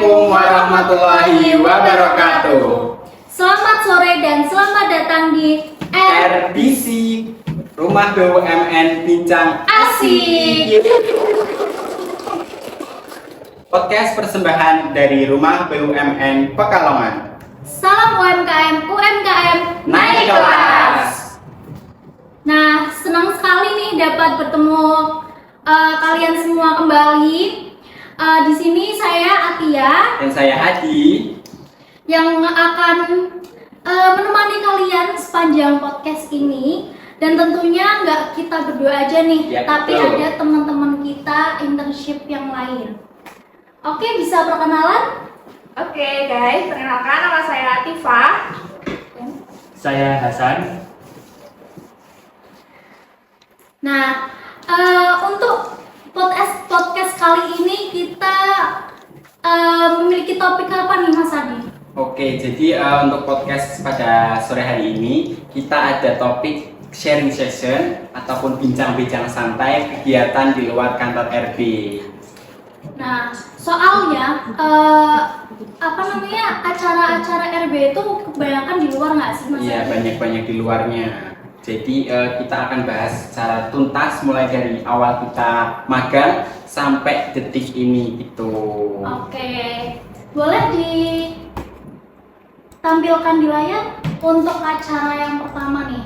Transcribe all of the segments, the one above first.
Assalamualaikum warahmatullahi wabarakatuh. Selamat sore dan selamat datang di RBC Rumah BUMN Bincang Asik. Podcast persembahan dari Rumah BUMN Pekalongan. Salam UMKM Naik kelas. Nah, senang sekali nih dapat bertemu kalian semua kembali. Di sini saya Atia Dan saya Adi yang akan menemani kalian sepanjang podcast ini. Dan tentunya nggak kita berdua aja nih, Ya, tapi betul. ada teman-teman kita internship yang lain. Oke, bisa perkenalan? Oke guys, perkenalkan nama saya Latifah. Saya Hasan. Nah, untuk podcast kali ini kita memiliki topik apa nih Mas Adi? Oke, jadi untuk podcast pada sore hari ini kita ada topik sharing session ataupun bincang-bincang santai kegiatan di luar kantor RB. Nah, soalnya acara-acara RB itu kebanyakan di luar nggak sih Mas Iya, Adi? banyak-banyak di luarnya. Jadi kita akan bahas secara tuntas mulai dari awal kita magang sampai detik ini gitu. Oke, boleh ditampilkan di layar untuk acara yang pertama nih.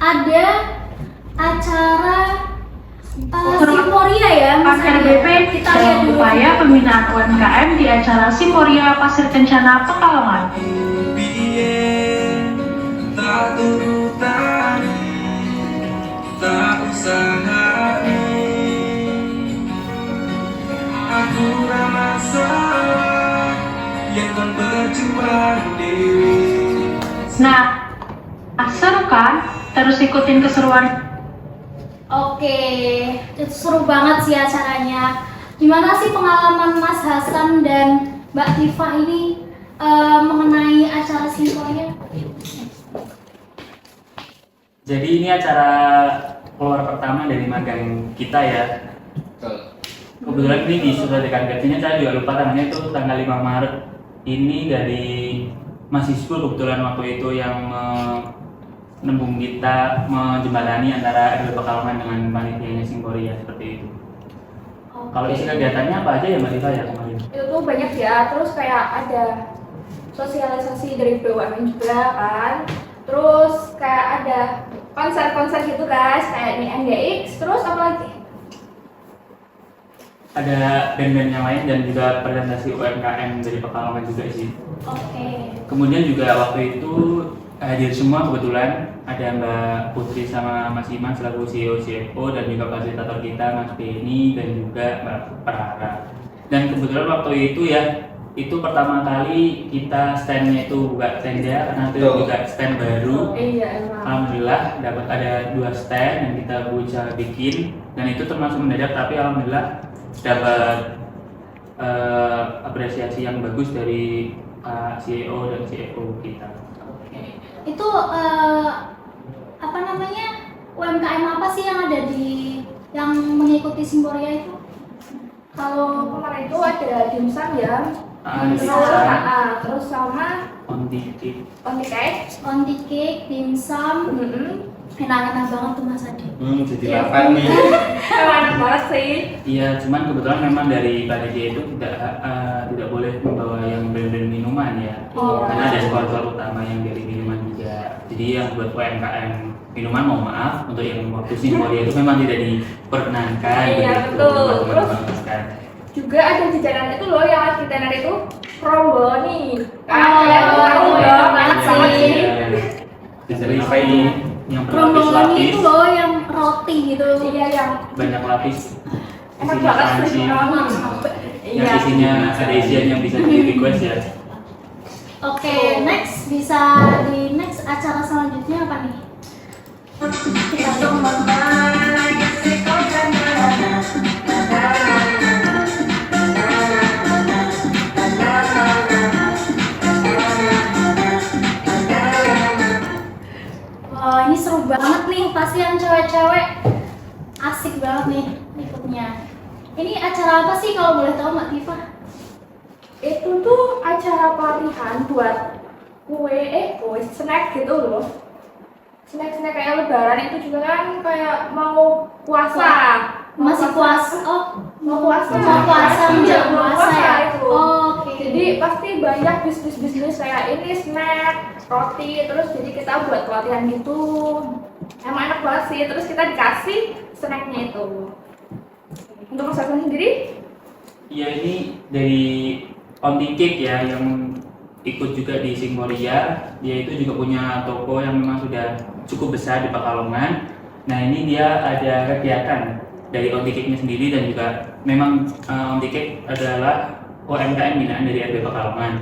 Ada acara Simporia ya, Mas Pasir Adi? BP Kita lihat dalam dulu. upaya pembinaan UMKM di acara Simporia Pasir Kencana Pekalongan. Tak urutani, tak usahani. Aku rasa yang kon berjuang dewi. Nah, seru kan? Terus ikutin keseruan. Oke, itu seru banget sih acaranya. Gimana sih pengalaman Mas Hasan dan Mbak Tifa ini mengenai acara Simporia? Jadi ini acara keluar pertama dari magang kita ya. Betul. Kebetulan ini disesuaikan gajinya, saya juga lupa tanggalnya itu tanggal 5 Maret. Ini dari mahasiswa kebetulan waktu itu yang menembung kita menjembatani antara RB Pekalongan dengan panitianya Simporia seperti itu. Kalau isi kegiatannya apa aja ya Mbak Diva ya kemarin? Itu tuh banyak ya, terus kayak ada sosialisasi dari BUMN juga kan. Terus kayak ada konser-konser gitu guys, kayak ini NDX, terus apa lagi? Ada band-band yang lain dan juga presentasi UMKM dari Pekalongan juga sih. Oke. Kemudian juga waktu itu hadir semua kebetulan ada Mbak Putri sama Mas Iman selaku CEO CFO dan juga fasilitator kita Mas Beni dan juga Mbak Prara. Dan kebetulan waktu itu ya itu pertama kali kita standnya itu buka tenda karena itu Betul. juga stand baru. Iya emang. Alhamdulillah dapat ada 2 stand yang kita berusaha bikin dan itu termasuk mendadak tapi alhamdulillah dapat apresiasi yang bagus dari CEO dan CFO kita. Itu UMKM apa sih yang ada yang mengikuti Simporia itu? Kalau Kemarin itu ada dimsum ya, terus sama Onti cake. onti cake, dimsum, enak-enak banget tuh Mas Adi. Jadi lapar nih. Emang enak banget sih. Iya, cuman kebetulan memang dari panitia itu tidak boleh membawa yang brand-brand minuman ya. Oh. Karena ada sponsor utama yang dari minuman juga. Jadi yang buat UMKM minuman mohon maaf untuk yang waktu Simporia itu memang tidak diperkenankan. Iya, begitu, betul. teman-teman Terus sekalian. juga ada jajanan itu loh yang kita nanti itu Krombo nih. Oh, Kalian tahu iya, dong, banget enak banget sih. sih. Jadi apa ini yang Rombongan berlapis-lapis, itu loh yang roti gitu. Iya yang banyak lapis, enak isinya banget crunchy, sih. yang isinya ada isian yang bisa di request ya. Oke, next next acara selanjutnya apa nih? Kita coba. Wah, ini seru banget nih, pasti yang cewek-cewek asik banget nih ikutnya. Ini acara apa sih kalau boleh tahu Mbak Tifa? Itu tuh acara pelatihan buat kue snack gitu loh. Snack-snack kayak lebaran itu juga kan kayak mau puasa. Masih puasa? Oh, Mau puasa. mau puasa, menjelang Mau puasa ya? itu. Oh, oke. Jadi pasti banyak bisnis-bisnis kayak ini snack, roti, terus jadi kita buat pelatihan gitu. Emang enak banget sih, terus kita dikasih snacknya itu. Untuk Mas Hasan sendiri? Iya, ini dari Onti Cake ya yang ikut juga di Singmoria. Dia itu juga punya toko yang memang sudah cukup besar di Pekalongan. Nah, ini dia ada kegiatan dari Onti Cake-nya sendiri dan juga memang Onti Cake adalah UMKM binaan dari RB Pekalongan.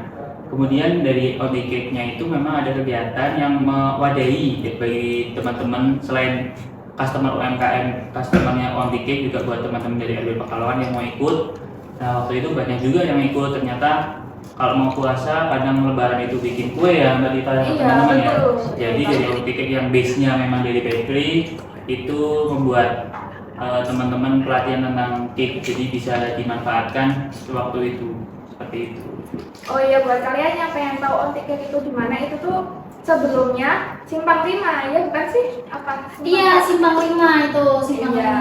Kemudian dari Onti Cake-nya itu memang ada kegiatan yang mewadahi bagi teman-teman selain customer UMKM, customernya Onti Cake juga buat teman-teman dari RB Pekalongan yang mau ikut. Nah, waktu itu banyak juga yang ikut. Ternyata kalau mau puasa kadang lebaran itu bikin kue ya Mbak Tita dan Iya, teman-teman ya. betul. Jadi dari Onti Cake yang base-nya memang dari bakery itu membuat teman-teman pelatihan tentang cake, jadi bisa dimanfaatkan waktu itu seperti itu. Oh iya, buat kalian yang pengen tahu Onti Cake itu di mana, itu tuh sebelumnya Simpang 5 ya bukan sih? Apa? Iya, Simpang 5 itu, Simpang Iya.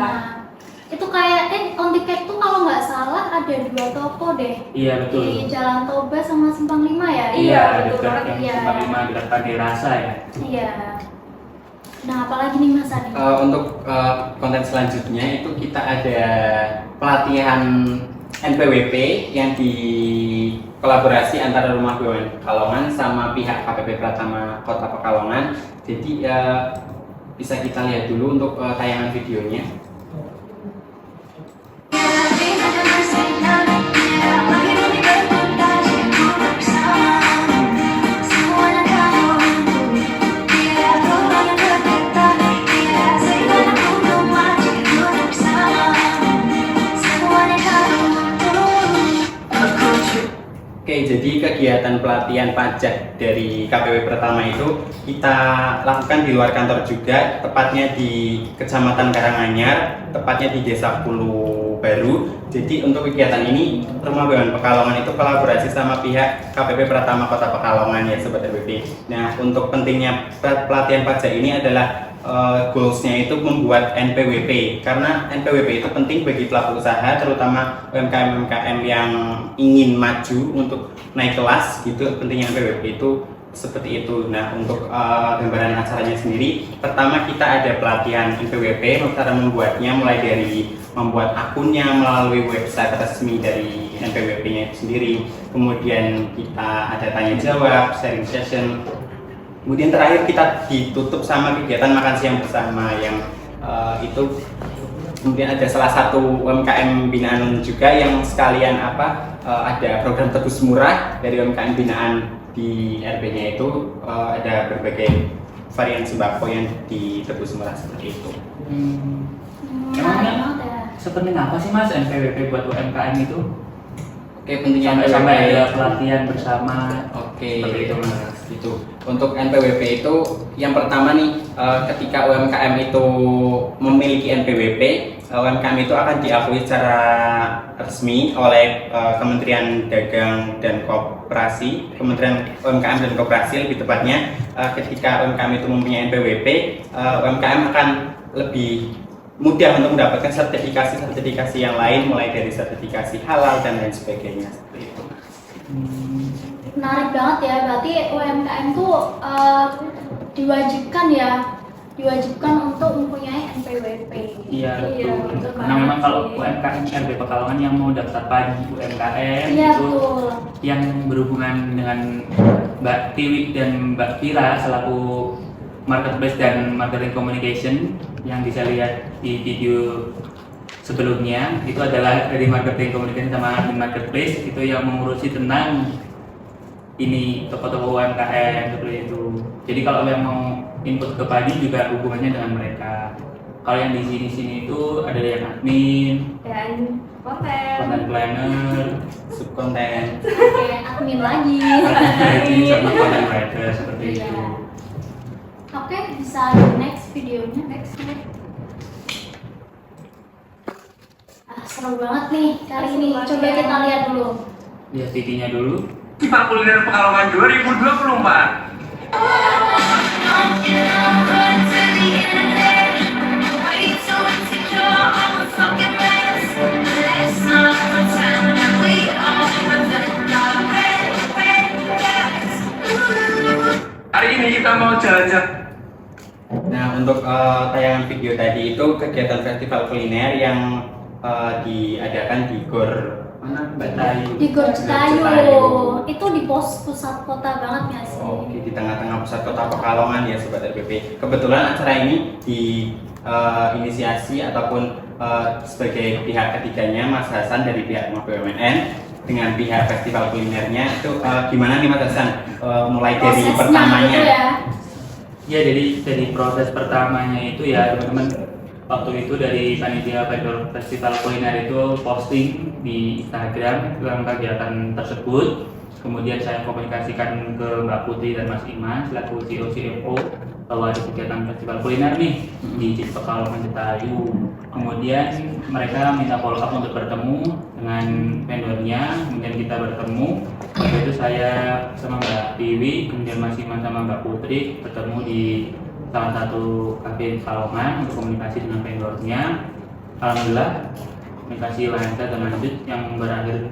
5. Itu kayak Onti Cake tuh kalau nggak salah ada 2 toko deh. Iya betul. Di Jalan Toba sama Simpang 5 ya? Iya, betul dekat banget. yang Iya. Simpang 5 dekat Pandai Rasa ya. Iya. Nah, apalagi nih Mas Adi? Untuk konten selanjutnya itu kita ada pelatihan NPWP yang di kolaborasi antara Rumah BUMN Pekalongan sama pihak KPP Pratama Kota Pekalongan. Jadi bisa kita lihat dulu untuk tayangan videonya. Oke, jadi kegiatan pelatihan pajak dari KPP Pratama itu kita lakukan di luar kantor juga, tepatnya di Kecamatan Karanganyar, tepatnya di Desa Pulau Baru. Jadi untuk kegiatan ini Rumah BUMN Pekalongan itu kolaborasi sama pihak KPP Pratama Kota Pekalongan ya Sobat RBP. Nah, untuk pentingnya pelatihan pajak ini adalah goalsnya itu membuat NPWP, karena NPWP itu penting bagi pelaku usaha, terutama UMKM yang ingin maju untuk naik kelas gitu. Pentingnya NPWP itu seperti itu. Nah, untuk gambaran acaranya sendiri, pertama kita ada pelatihan NPWP, cara membuatnya mulai dari membuat akunnya melalui website resmi dari NPWP-nya itu sendiri. Kemudian kita ada tanya jawab, sharing session. Kemudian terakhir kita ditutup sama kegiatan makan siang bersama yang itu kemudian ada salah satu UMKM binaan juga yang sekalian ada program tebus murah dari UMKM binaan di RB-nya itu, ada berbagai varian sembako yang ditebus murah seperti itu. Emangnya Menarik banget ya. sepenting apa sih Mas NPWP buat UMKM itu? Oke, pentingnya Sampai NPWP. ada pelatihan bersama. Oke, Seperti itu, Mas. Gitu. Untuk NPWP itu yang pertama nih, ketika UMKM itu memiliki NPWP, UMKM itu akan diakui secara resmi oleh Kementerian Dagang dan Koperasi, Kementerian UMKM dan Koperasi lebih tepatnya. Ketika UMKM itu mempunyai NPWP, UMKM akan lebih mudah untuk mendapatkan sertifikasi yang lain, mulai dari sertifikasi halal dan lain sebagainya seperti itu. Menarik banget ya, berarti UMKM tuh diwajibkan untuk mempunyai NPWP. Iya Iya, betul. betul Karena memang banget kalau sih. UMKM RB Pekalongan yang mau daftar padi UMKM Iya itu betul. yang berhubungan dengan Mbak Tiwi dan Mbak Vira selaku marketplace dan marketing communication yang bisa lihat di video sebelumnya, itu adalah dari marketing communication sama admin marketplace itu yang mengurusi tentang ini toko-toko UMKM seperti itu. Jadi kalau yang mau input ke padi juga hubungannya dengan mereka. Kalau yang di sini itu ada yang admin, Dan konten. content planner, Subkonten. Oke, admin lagi. admin sama content writer seperti Iya. itu. Oke, bisa di next videonya. Seru banget nih kali ini. Seru Coba banget. kita lihat dulu. Lihat TV-nya dulu. Festival Kuliner Pekalongan 2024. Hari ini kita mau jalan-jalan. Nah, untuk tayangan video tadi itu kegiatan festival kuliner yang diadakan di Gor mana? Batayu. Di Gor Citayu. Citayu. Itu di pusat kota banget nggak sih? Oke, di tengah-tengah pusat kota Pekalongan ya Sobat RPP. Kebetulan acara ini inisiasi ataupun sebagai pihak ketiganya Mas Hasan dari pihak BUMN dengan pihak festival kulinernya itu gimana nih Mas Hasan? Mulai dari Prosesnya pertamanya. gitu ya. Ya, dari proses pertamanya itu ya teman-teman, waktu itu dari panitia vendor festival kuliner itu posting di Instagram tentang kegiatan tersebut. Kemudian saya komunikasikan ke Mbak Putri dan Mas Iman selaku CEO CFO bahwa ada kegiatan festival kuliner nih di Pekalongan Citayu. Kemudian mereka minta follow up untuk bertemu dengan vendornya. Kemudian kita bertemu. Waktu itu saya sama Mbak Tiwi, kemudian Mas Iman sama Mbak Putri bertemu di salah satu kafe Pekalongan untuk komunikasi dengan vendornya. Alhamdulillah komunikasi lancar dan lanjut yang berakhir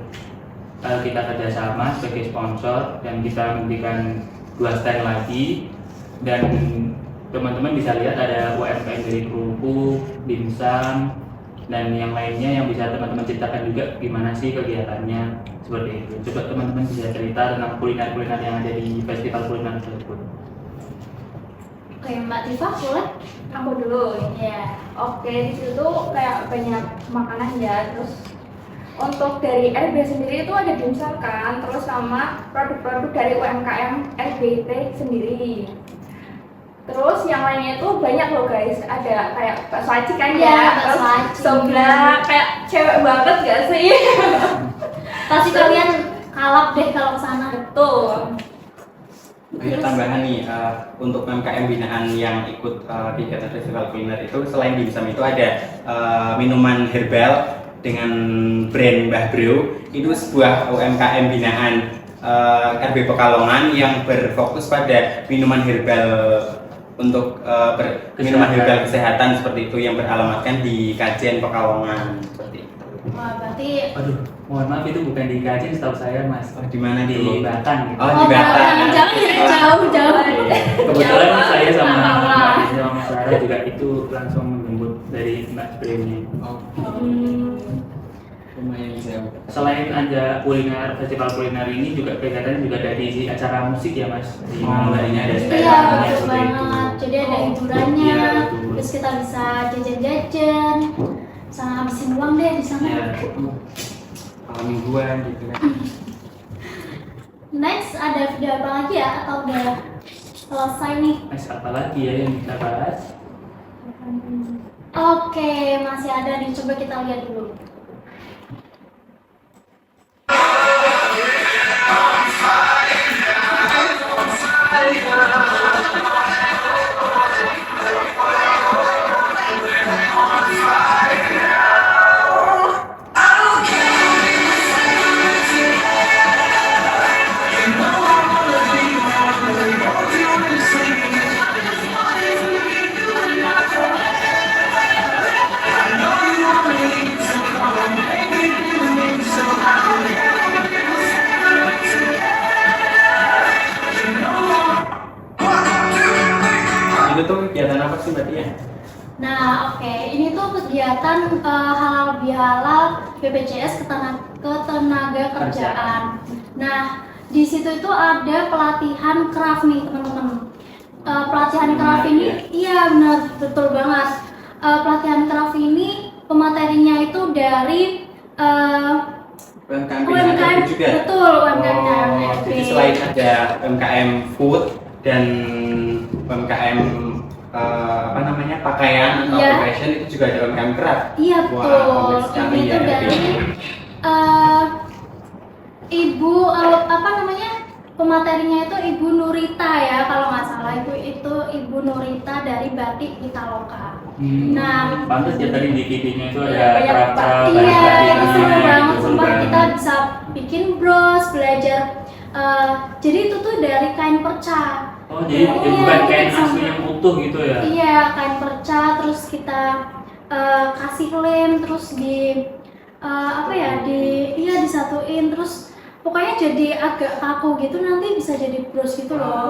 kita kerjasama sebagai sponsor dan kita memberikan 2 stand lagi, dan teman-teman bisa lihat ada UMKM dari kerupuk, dimsum, dan yang lainnya yang bisa teman-teman ceritakan juga gimana sih kegiatannya seperti itu. Coba teman-teman bisa cerita tentang kuliner-kuliner yang ada di festival kuliner tersebut. Oke, Mbak Tifa boleh? Aku dulu. Ya. Oke, di situ kayak banyak makanan ya. Terus untuk dari RB sendiri itu ada dimsum kan, terus sama produk-produk dari UMKM RBT sendiri. Terus yang lainnya itu banyak loh guys, ada kayak bakso aci kan Iya, ya, bakso terus aci. sebelah kayak cewek banget gak sih? Pasti kalian kalap deh kalau ke sana. Betul. Ayo tambahan nih untuk UMKM binaan yang ikut kegiatan festival kuliner itu selain dimsum itu ada minuman herbal dengan brand Mbah Bro. Itu sebuah UMKM binaan RB Pekalongan yang berfokus pada minuman herbal untuk minuman herbal kesehatan seperti itu yang beralamatkan di Kajen Pekalongan seperti itu. Wah, berarti Aduh, mohon maaf itu bukan di Kajen, setahu saya Mas. Oh, di mana Di dulu? Batang gitu. Oh, di Batang. Jauh. Kebetulan Jauh, saya sama sama. Mas Sarah juga itu langsung menjemput dari Mbak Spremnya. Oh, lumayan jauh. Selain ada kuliner, festival kuliner ini juga kegiatan juga ada di acara musik ya Mas. Di malam harinya ada stand Iya, up-nya betul seperti itu. banget. Jadi ada hiburannya, Iya, betul. terus kita bisa jajan-jajan, sama habisin uang deh di sana. Ya. Malam mingguan gitu kan. Next ada video apa lagi ya? Atau udah selesai nih? Mas, apa lagi ya yang kita bahas? Oke, masih ada nih. Coba kita lihat dulu. Itu tuh kegiatan apa sih Mbak Tia? Nah, oke, ini tuh kegiatan halal bihalal BPJS ketenaga kerjaan. Nah, di situ itu ada pelatihan craft nih teman-teman. Pelatihan craft ini, iya benar, betul banget. Pelatihan craft ini pematerinya itu dari UMKM UMKM binaan juga? betul, UMKM binaan Oh, RB. jadi selain ada UMKM food dan UMKM apa namanya pakaian atau Iya. fashion, itu juga ada UMKM craft. Iya Wah, betul. komplit sekali Ini ya, tuh dari RB. ibu apa namanya pematerinya itu Ibu Nurita ya, kalau nggak salah itu Ibu Nurita dari Batik Pitaloka. Nah, pantas ya tadi di kipinya itu ada Banyak kerapal, iya, itu seru banget, gitu sumpah kan. kita bisa bikin bros, belajar. Jadi itu tuh dari kain perca. Oh jadi Iya, bukan kita kain bisa- asli yang utuh gitu ya? Iya, kain perca, terus kita kasih lem, terus di apa ya, disatuin, terus pokoknya jadi agak kaku gitu, nanti bisa jadi bros gitu loh.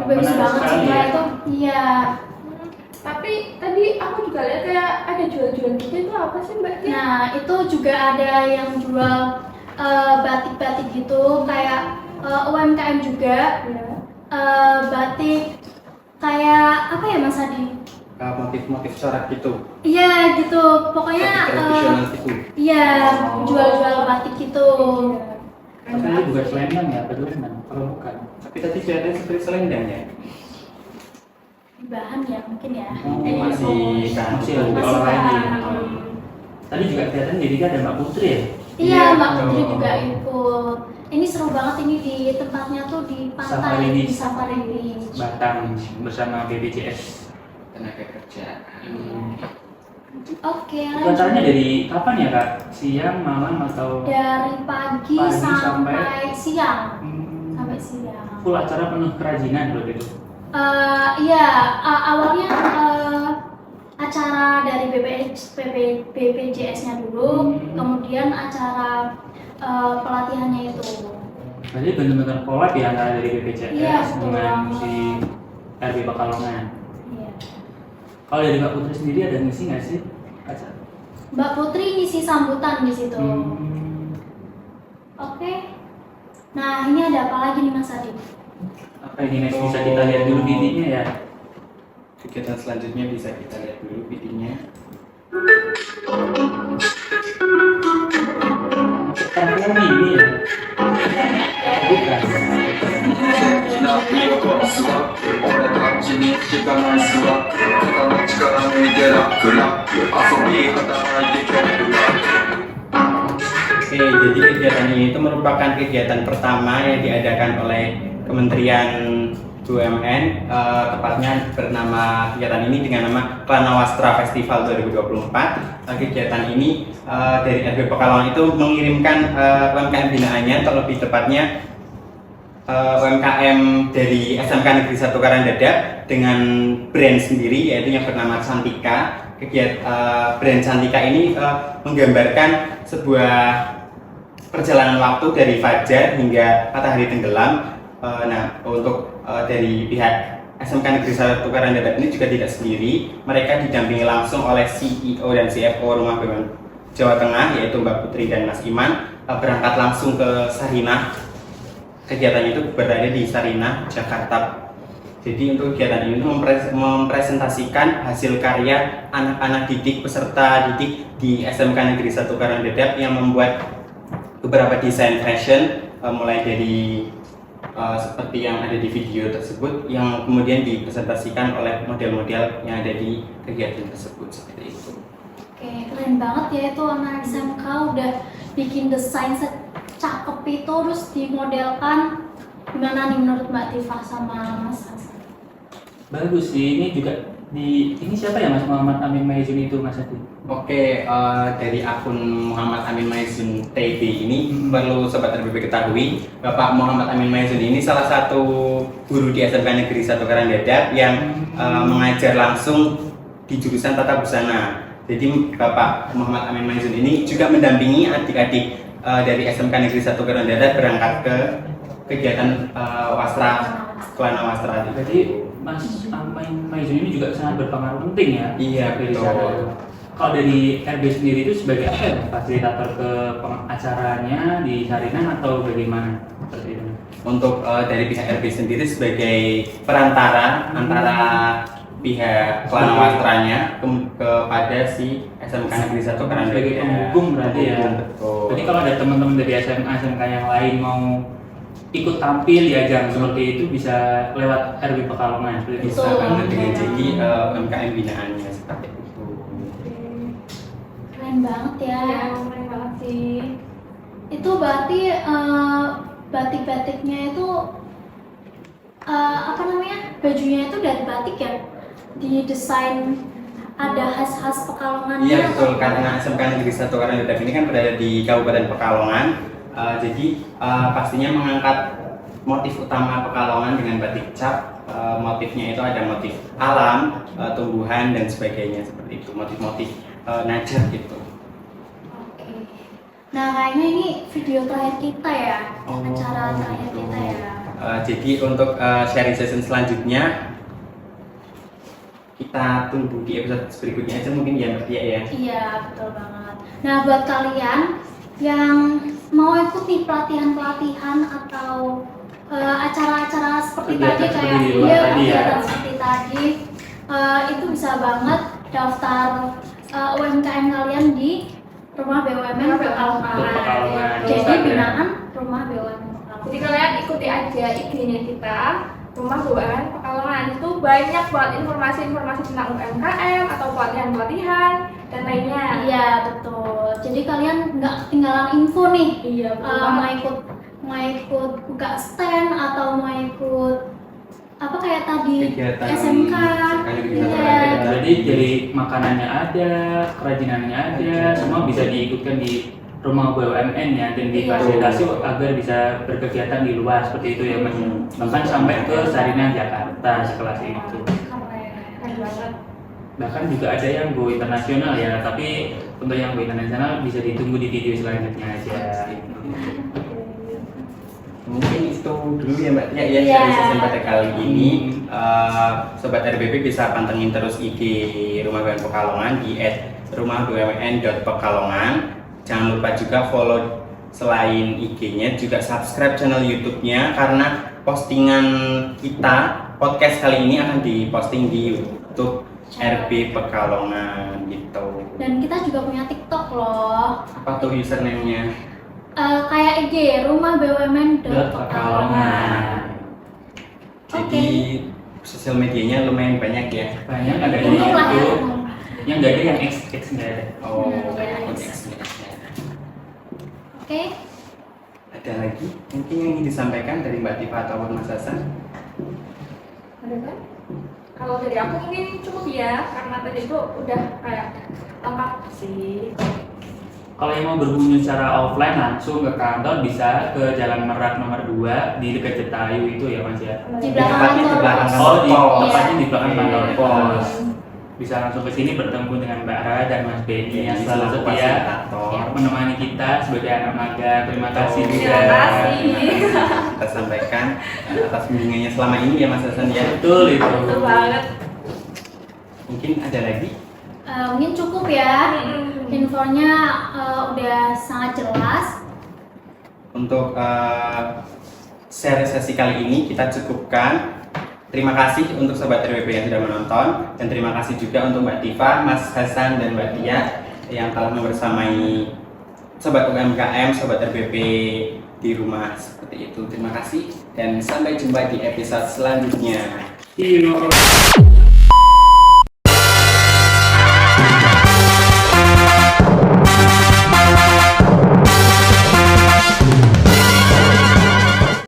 Bagus menarik banget sekali sumpah ya. itu. Iya. Tapi tadi aku juga lihat kayak ada jual-jual gitu, itu apa sih Mbak Tia? Nah, itu juga ada yang jual batik-batik gitu, kayak UMKM juga. Ya. Batik kayak apa ya Mas Adi? Motif-motif corak gitu. Iya gitu, pokoknya Batik tradisional gitu. iya jual-jual batik gitu. Tapi ini bukan selendang ya, apa selendang? Kalau bukan. Tapi tadi kelihatannya seperti selendang ya. Bahan ya mungkin ya. Masih kan. Masih ada Masih olah lagi. bahan. Tadi juga kelihatan jadi ada Mbak Putri ya? Iya, Mbak betul. Putri juga ikut. Ini seru banget, ini di tempatnya tuh di Safari pantai di Beach. Safari Beach. Batam bersama BPJS. Tenaga kerja. Oke, Itu acaranya dari kapan ya Kak? Siang, malam atau? dari pagi Pagi sampai siang. Hmm, Sampai siang. full acara penuh kerajinan berarti itu. Iya, awalnya acara dari BPJS-nya dulu, kemudian acara pelatihannya itu. Berarti benar-benar collab ya antara dari BPJS Iya, betul dengan banget. si RB Pekalongan. Iya. Kalau dari Mbak Putri sendiri ada ngisi nggak sih acara? Mbak Putri ngisi sambutan di situ. Hmm, Oke. Nah, ini ada apa lagi nih Mas Adi? apa ini next bisa kita lihat dulu videonya ya? Kegiatan selanjutnya bisa kita lihat dulu videonya. Perempuan ini ya? Bukan. な見事座って俺たちにしかない座って肩の力抜いてラックラック遊び働いて曲ラッ Oke, jadi kegiatan ini itu merupakan kegiatan pertama yang diadakan oleh Kementerian BUMN, tepatnya bernama kegiatan ini dengan nama Klanawastra Festival 2024. Kegiatan ini dari RB Pekalongan itu mengirimkan UMKM binaannya, terlebih tepatnya UMKM dari SMK Negeri 1 Karangdadap dengan brand sendiri yaitu yang bernama Cantika. Brand Cantika ini menggambarkan sebuah perjalanan waktu dari fajar hingga matahari tenggelam. Nah, untuk dari pihak SMK Negeri 1 Karangdadap ini juga tidak sendiri. Mereka didampingi langsung oleh CEO dan CFO Rumah BUMN Jawa Tengah yaitu Mbak Putri dan Mas Iman, berangkat langsung ke Sarinah. Kegiatannya itu berada di Sarinah, Jakarta. Jadi untuk kegiatan ini mempresentasikan hasil karya anak-anak didik peserta didik di SMK Negeri 1 Karangdadap yang membuat beberapa desain fashion mulai dari seperti yang ada di video tersebut yang kemudian dipresentasikan oleh model-model yang ada di kegiatan tersebut seperti itu. Oke, keren banget ya itu anak SMK udah bikin desain secakep itu terus dimodelkan. Gimana nih menurut Mbak Tifa sama Mas Hasan? Bagus sih, ini juga ini siapa ya Mas Muhammad Amin Maizun itu Mas Adi? Oke, dari akun Muhammad Amin Maizun TB ini perlu Sobat RBB ketahui Bapak Muhammad Amin Maizun ini salah satu guru di SMK Negeri 1 Karangdadap yang mengajar langsung di jurusan Tata Busana. Jadi Bapak Muhammad Amin Maizun ini juga mendampingi adik-adik dari SMK Negeri 1 Karangdadap berangkat ke kegiatan Klanawastra. Berarti Mas Amin Maizun ini juga sangat berpengaruh penting ya? Iya, Dari betul. sana. Kalau dari RB sendiri itu sebagai apa ya? Fasilitator ke acaranya di Sarinah atau bagaimana? Seperti itu. Untuk dari pihak RB sendiri sebagai perantara antara pihak Klanawastranya kepada si SMK Negeri 1 Karangdadap. Sebagai penghubung berarti ya? Penghubung, betul. Jadi kalau ada teman-teman dari SMK yang lain mau ikut tampil di ajang seperti itu bisa lewat RB Pekalongan seperti itu. bisa Betul. banget dengan jadi UMKM binaannya seperti itu. Keren banget ya. Ya, keren banget sih. Itu berarti batik-batiknya itu apa namanya, bajunya itu dari batik ya, didesain ada khas-khas Pekalongannya. Iya betul, karena SMK Negeri 1 Karanganyar ini kan berada di Kabupaten Pekalongan, jadi pastinya mengangkat motif utama Pekalongan dengan batik cap. Motifnya itu ada motif alam, tumbuhan dan sebagainya seperti itu, motif-motif najar gitu. Oke. Nah kayaknya ini video terakhir kita ya, acara terakhir kita ya. Jadi untuk sharing session selanjutnya kita tunggu di episode berikutnya aja mungkin ya Mbak Tia ya. Iya betul banget. Nah buat kalian yang mau ikuti pelatihan-pelatihan atau acara-acara seperti tadi Kegiatan kayak seperti di luar tadi ya. kegiatan seperti tadi, itu bisa banget daftar UMKM kalian di Rumah BUMN Pekalongan. Pekalongan. Jadi binaan Rumah BUMN Pekalongan. Jadi kalian ikuti aja IG-nya kita, Rumah BUMN Pekalongan. Itu banyak buat informasi-informasi tentang UMKM atau pelatihan-pelatihan dan lainnya. Iya betul. Jadi kalian nggak ketinggalan info nih. Iya, betul Mau ikut buka stand atau mau ikut apa kayak tadi Kegiatan SMK. Iya. Jadi makanannya ada, kerajinannya ada, semua bisa diikutkan di rumah BUMN ya, dan difasilitasi agar bisa berkegiatan di luar seperti itu ya Mas. Bahkan sampai ke Sarinah Jakarta sekelas itu. Keren banget. Bahkan juga ada yang go internasional ya, tapi untuk yang go internasional bisa ditunggu di video selanjutnya aja. Mungkin itu dulu ya Mbak Tia ya, Iya. sharing session pada kali ini. Sobat RBP bisa pantengin terus IG Rumah BUMN Pekalongan di @rumahbumn.pekalongan. Jangan lupa juga follow selain IG-nya juga subscribe channel YouTube-nya, karena postingan kita podcast kali ini akan diposting di YouTube RB Pekalongan gitu. Dan kita juga punya TikTok loh. Apa tuh username-nya? Kayak IG Rumah BUMN Pekalongan. Pekalongan. Jadi sosial medianya lumayan banyak ya. Banyak ada di Untung lah ya. YouTube. Yang nggak ada yang X nggak ada. Oh, Ya, oke. Oke. Ada lagi mungkin yang ingin disampaikan dari Mbak Tifa atau Mas Hasan? Ada kan? Kalau dari aku mungkin cukup ya, karena tadi itu udah kayak lengkap sih. Kalau yang mau berkunjung secara offline langsung ke kantor bisa ke Jalan Merak nomor 2 di dekat Jetayu itu ya Mas ya. Di Tepatnya belakang di kantor. belakang Mas. kantor Oh, pos. tepatnya di belakang kantor Oke. pos. Bisa langsung ke sini bertemu dengan Mbak Ra dan Mas Benny yang selalu Selaku setia fasilitator. menemani kita sebagai anak magang. Terima kasih juga. Terima kasih. Kita sampaikan atas bimbingannya selama ini ya Mas Hasan ya. Betul itu. Betul banget. Mungkin ada lagi? Mungkin cukup ya. Infonya udah sangat jelas. Untuk share sesi kali ini kita cukupkan. Terima kasih untuk Sobat RBP yang sudah menonton, dan terima kasih juga untuk Mbak Tifa, Mas Hasan, dan Mbak Tia yang telah membersamai Sobat UMKM, Sobat RBP di rumah seperti itu. Terima kasih dan sampai jumpa di episode selanjutnya. See you.